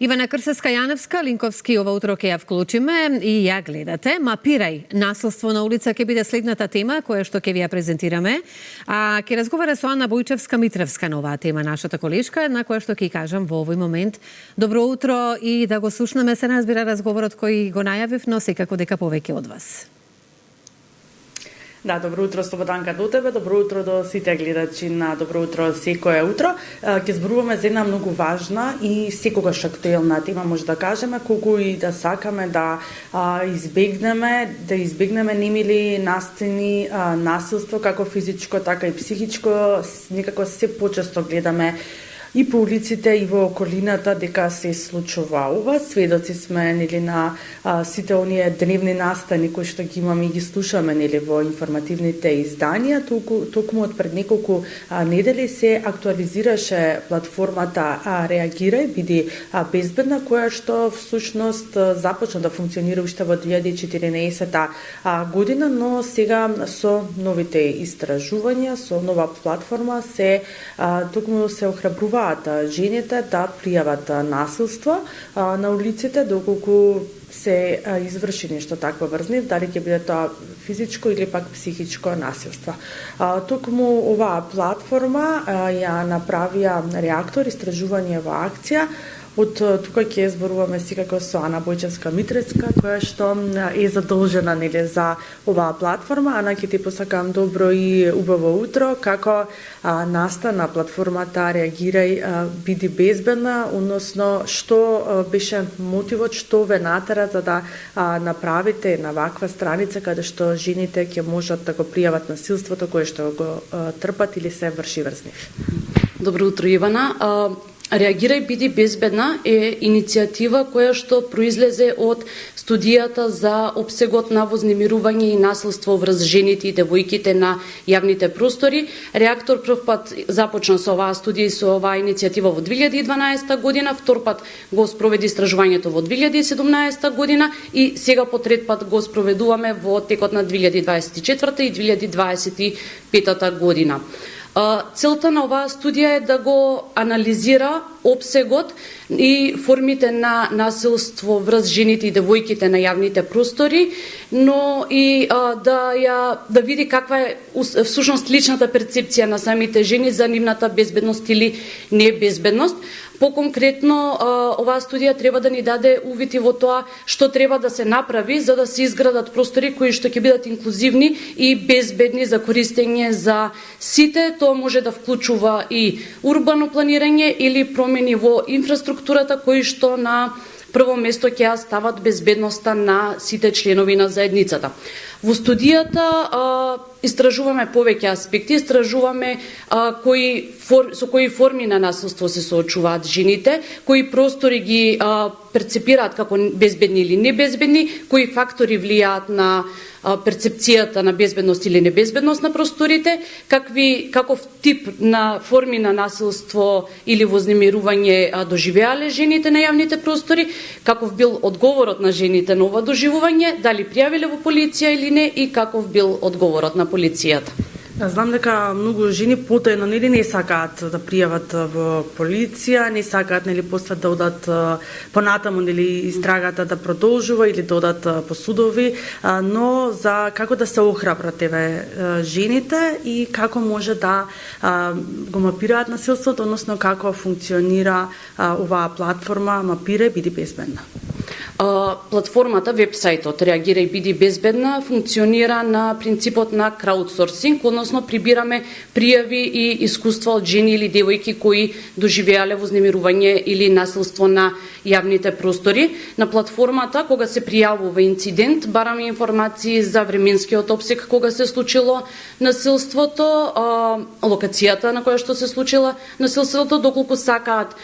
Ивана Крсеска-Јаневска, Линковски, ова утро ќе ја вклучиме и ја гледате. Мапирај насилство на улица ќе биде следната тема која што ќе ви ја презентираме. А ќе разговара со Ана Бојчевска-Митревска на оваа тема, нашата колешка, на која што ќе кажам во овој момент. Добро утро и да го слушнеме, се разбира разговорот кој го најавив, но секако дека повеќе од вас. Да, добро утро Слободанка до тебе, добро утро до сите гледачи на Добро утро секое утро. Ќе зборуваме за една многу важна и секогаш актуелна тема, може да кажеме, колку и да сакаме да избегнеме немили настани насилство, како физичко, така и психичко, некако се почесто гледаме и по улиците и во околината дека се случува ова. Сведоци сме нели на сите оние дневни настани кои што ги имаме и ги слушаме нели во информативните изданија. Токму од пред неколку недели се актуализираше платформата Реагирај, биди безбедна, која што всушност започна да функционира уште во 2014 година, но сега со новите истражувања, со нова платформа се токму се охрабрува жените да пријават насилство на улиците, доколку се изврши нешто такво врз нив, дали ќе биде тоа физичко или пак психичко насилство. Токму оваа платформа ја направија Реактор, истражување во акција. Од тука ќе зборуваме секако со Ана Бојчевска-Митревска, која што е задолжена нели за оваа платформа. Ана, ќе ти посакам добро и убаво утро. Како настана платформата Реагирај биди безбедна, односно што беше мотивот, што ве натера за да направите на ваква страница каде што жените ќе можат да го пријават насилството кое што го трпат или се врши врз нив. Добро утро, Ивана. Реагирај биди безбедна е иницијатива која што произлезе од студијата за опсегот на вознемирување и насилство врз жените и девојките на јавните простори. Реактор прв пат започна со оваа студија и со оваа иницијатива во 2012 година, втор пат го спроведи истражувањето во 2017 година и сега по трет пат го спроведуваме во текот на 2024 и 2025 година. Целта на оваа студија е да го анализира опсегот и формите на насилство врз жените и девојките на јавните простори, но и да види каква е всушност личната перцепција на самите жени за нивната безбедност или небезбедност. Поконкретно, оваа студија треба да ни даде увид и во тоа што треба да се направи за да се изградат простори кои што ќе бидат инклузивни и безбедни за користење за сите. Тоа може да вклучува и урбано планирање или промени во инфраструктурата кои што на прво место ќе ја стават безбедноста на сите членови на заедницата. Во студијата истражуваме повеќе аспекти, истражуваме со кои форми на насилство се соочуваат жените, кои простори ги перцепираат како безбедни или небезбедни, кои фактори влијаат на перцепцијата на безбедност или небезбедност на просторите, каков тип на форми на насилство или вознемирување доживеале жените на јавните простори, каков бил одговорот на жените на ова доживување, дали пријавиле во полиција или не и каков бил одговорот на полицијата. Знам дека многу жени потајно нели не сакаат да пријават во полиција, не сакаат нели после да одат понатаму нели истрагата да продолжува или да одат по судови, но за како да се охрабрат еве жените и како може да го мапираат насилството, односно како функционира оваа платформа Мапирај биди безбедна. Платформата, вебсајтот Реагирај биди безбедна функционира на принципот на краудсорсинг, односно прибираме пријави и искуства од жени или девојки кои доживеале вознемирување или насилство на јавните простори. На платформата, кога се пријавува инцидент, бараме информации за временскиот опсек кога се случило насилството, локацијата на која што се случила насилството, доколку сакаат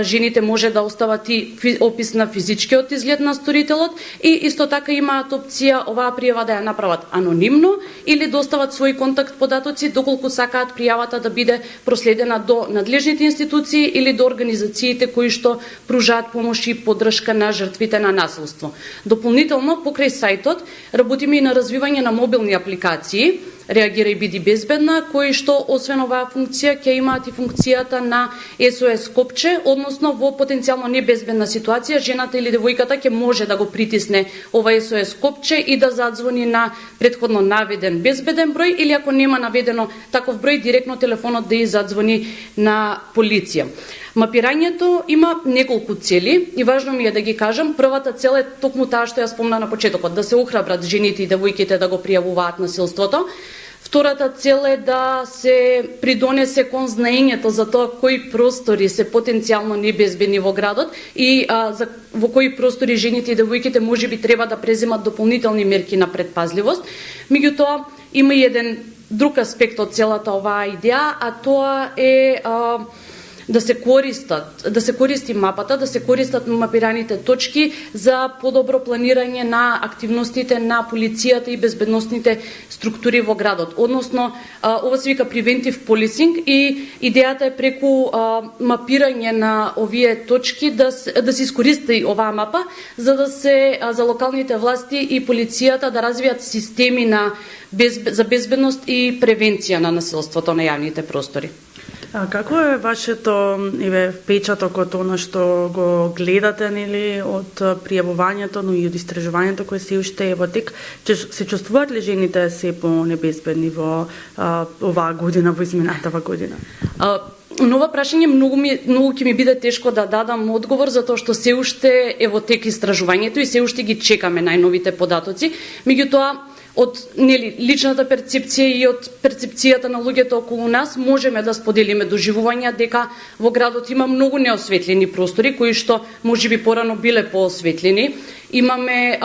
жените може да остават и опис на физичкиот изглед на сторителот и исто така имаат опција оваа пријава да ја направат анонимно или да остават своји контакт податоци доколку сакаат пријавата да биде проследена до надлежните институции или до организациите кои што пружаат помош и поддршка на жртвите на насилство. Дополнително, покрај сајтот, работиме и на развивање на мобилни апликации Реагирај биди безбедна, кои што освен оваа функција ќе имаат и функцијата на SOS копче, односно во потенцијално небезбедна ситуација жената или девојката ќе може да го притисне ова SOS копче и да задзвони на претходно наведен безбеден број или ако нема наведено таков број директно телефонот да ја задзвони на полиција. Мапирањето има неколку цели и важно ми е да ги кажам. Првата цел е токму таа што ја спомна на почетокот, да се охрабрат жените и девојките да го пријавуваат насилството. Втората цел е да се придонесе кон знаењето за тоа кои простори се потенцијално небезбедни во градот и во кои простори жените и девојките можеби треба да преземат дополнителни мерки на предпазливост. Меѓутоа има и еден друг аспект од целата оваа идеја, а тоа е да се користи мапата, да се користат мапираните точки за подобро планирање на активностите на полицијата и безбедносните структури во градот. Односно, ова се вика превентив полисинг и идејата е преку мапирање на овие точки да се искористи оваа мапа за локалните власти и полицијата да развијат системи за безбедност и превенција на насилството на јавните простори. Како е вашето впечаток од она што го гледате од пријавувањето, но и од истражувањето кое се уште е во тек? Се чувствуваат ли жените се по-небезбедни во оваа година, во изминатава година? На ова прашање многу ќе ми биде тешко да дадам одговор затоа што се уште е во тек истражувањето и се уште ги чекаме најновите податоци. Меѓутоа од личната перцепција и од перцепцијата на луѓето околу нас можеме да споделиме доживувања дека во градот има многу неосветлени простори кои што можеби порано биле поосветлени. Имаме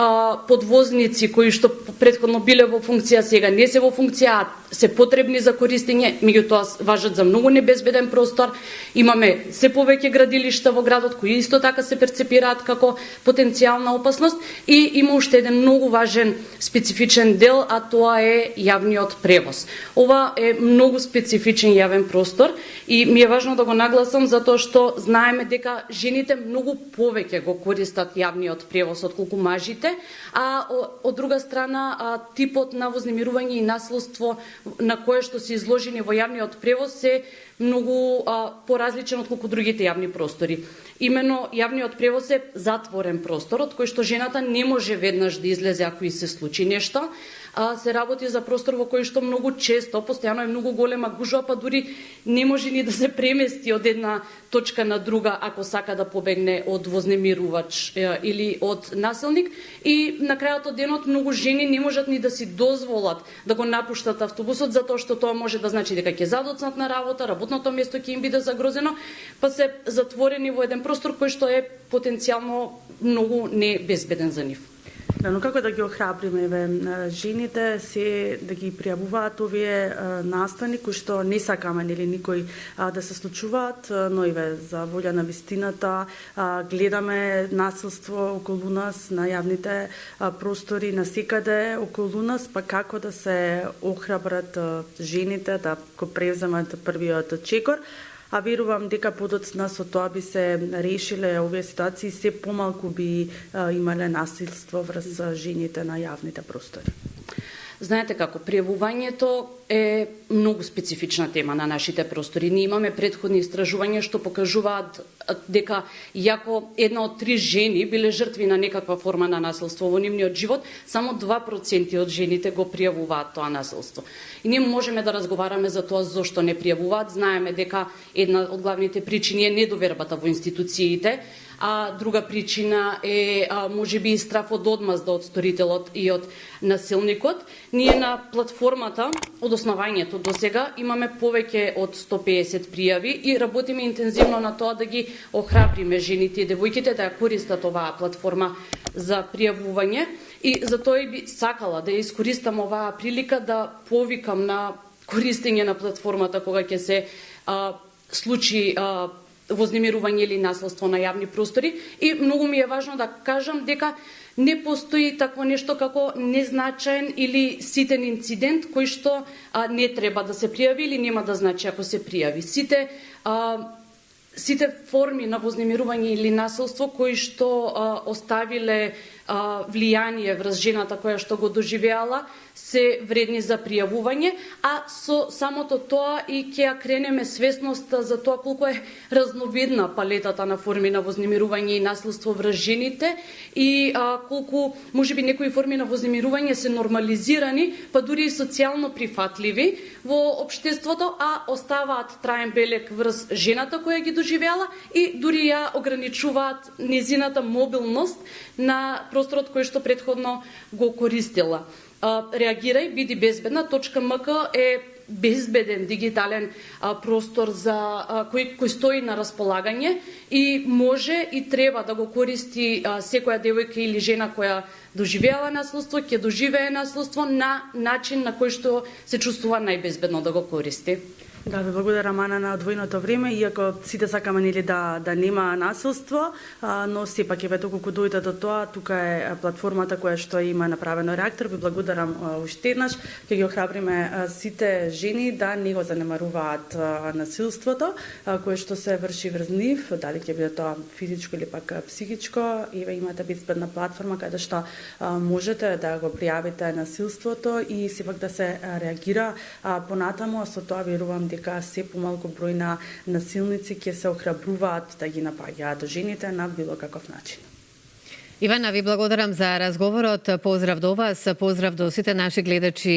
подвозници кои што претходно биле во функција, сега не се во функција, а се потребни за користење, меѓутоа важат за многу небезбеден простор. Имаме се повеќе градилишта во градот кои исто така се перцепираат како потенцијална опасност и има уште еден многу важен специфичен дел, а тоа е јавниот превоз. Ова е многу специфичен јавен простор и ми е важно да го нагласам затоа што знаеме дека жените многу повеќе го користат јавниот превоз отколку мажите, а од друга страна типот на вознемирување и насилство на кое што се изложени во јавниот превоз е многу поразличен отколку другите јавни простори. Имено јавниот превоз е затворен простор од кој што жената не може веднаш да излезе ако и се случи нешто. Се работи за простор во кој што многу често, постојано е многу голема гужва, па дури не може ни да се премести од една точка на друга ако сака да побегне од вознемирувач или од насилник. И на крајот од денот многу жени не можат ни да си дозволат да го напуштат автобусот затоа што тоа може да значи дека ќе задоцнат на работа, работното место ќе им биде загрозено, па се затворени во еден простор кој што е потенцијално многу небезбеден за нив. Но како да ги охрабриме жените се да ги пријавуваат овие настани кои што не сакаме нели никој да се случуваат, но за волја на вистината гледаме насилство околу нас на јавните простори насекаде околу нас, па како да се охрабрат жените да го превземат првиот чекор. А верувам дека подоцна со тоа би се решиле овие ситуации, се помалку би имале насилство врз жените на јавните простори. Знаете како, пријавувањето е многу специфична тема на нашите простори. Ние имаме претходни истражувања што покажуваат дека иако 1 од 3 жени биле жртви на некаква форма на насилство во нивниот живот, само 2% од жените го пријавуваат тоа насилство. И ние можеме да разговараме за тоа зошто не пријавуваат. Знаеме дека една од главните причини е недовербата во институциите, а друга причина е можеби и страф од одмазда од сторителот и од насилникот. Ние на платформата од основањето до сега имаме повеќе од 150 пријави и работиме интензивно на тоа да ги охрабриме жените и девојките да ја користат оваа платформа за пријавување и затоа и би сакала да ја искористам оваа прилика да повикам на користење на платформата кога ќе се случи вознемирување или насилство на јавни простори и многу ми е важно да кажам дека не постои такво нешто како незначаен или ситен инцидент кој што не треба да се пријави или нема да значи ако се пријави. Сите форми на вознемирување или насилство кои што оставиле влијание врз жената која што го доживеала, се вредни за пријавување, а со самото тоа и ќе ја кренеме свесноста за тоа колку е разновидна палетата на форми на вознемирување и насилство врз жените и колку можеби некои форми на вознемирување се нормализирани, па дури и социјално прифатливи во општеството, а оставаат траен белег врз жената која ги доживеала и дури ја ограничуваат незината мобилност на просторот кој што претходно го користела. Реагирај, биди безбедна, .мк е безбеден дигитален простор за кој стои на располагање и може и треба да го користи секоја девојка или жена која доживеала насилство, ќе доживее насилство на начин на кој што се чувствува најбезбедно да го користи. Да, ви благодарам, Ана, на одвоеното време, иако сите сакаме нели да нема насилство, но сепак еве доколку дојде до тоа, тука е платформата која што има направено реактор. Ви благодарам уште еднаш, ќе ги охрабриме сите жени да не го занемаруваат насилството кое што се врши врз нив, дали ќе биде тоа физичко или пак психичко. Еве имате безбедна платформа каде што можете да го пријавите насилството и сепак да се реагира понатаму, а со тоа верувам дека се помалку број на насилници ќе се охрабруваат да ги напаѓаат жените на било каков начин. Ивана, ви благодарам за разговорот. Поздрав до вас, поздрав до сите наши гледачи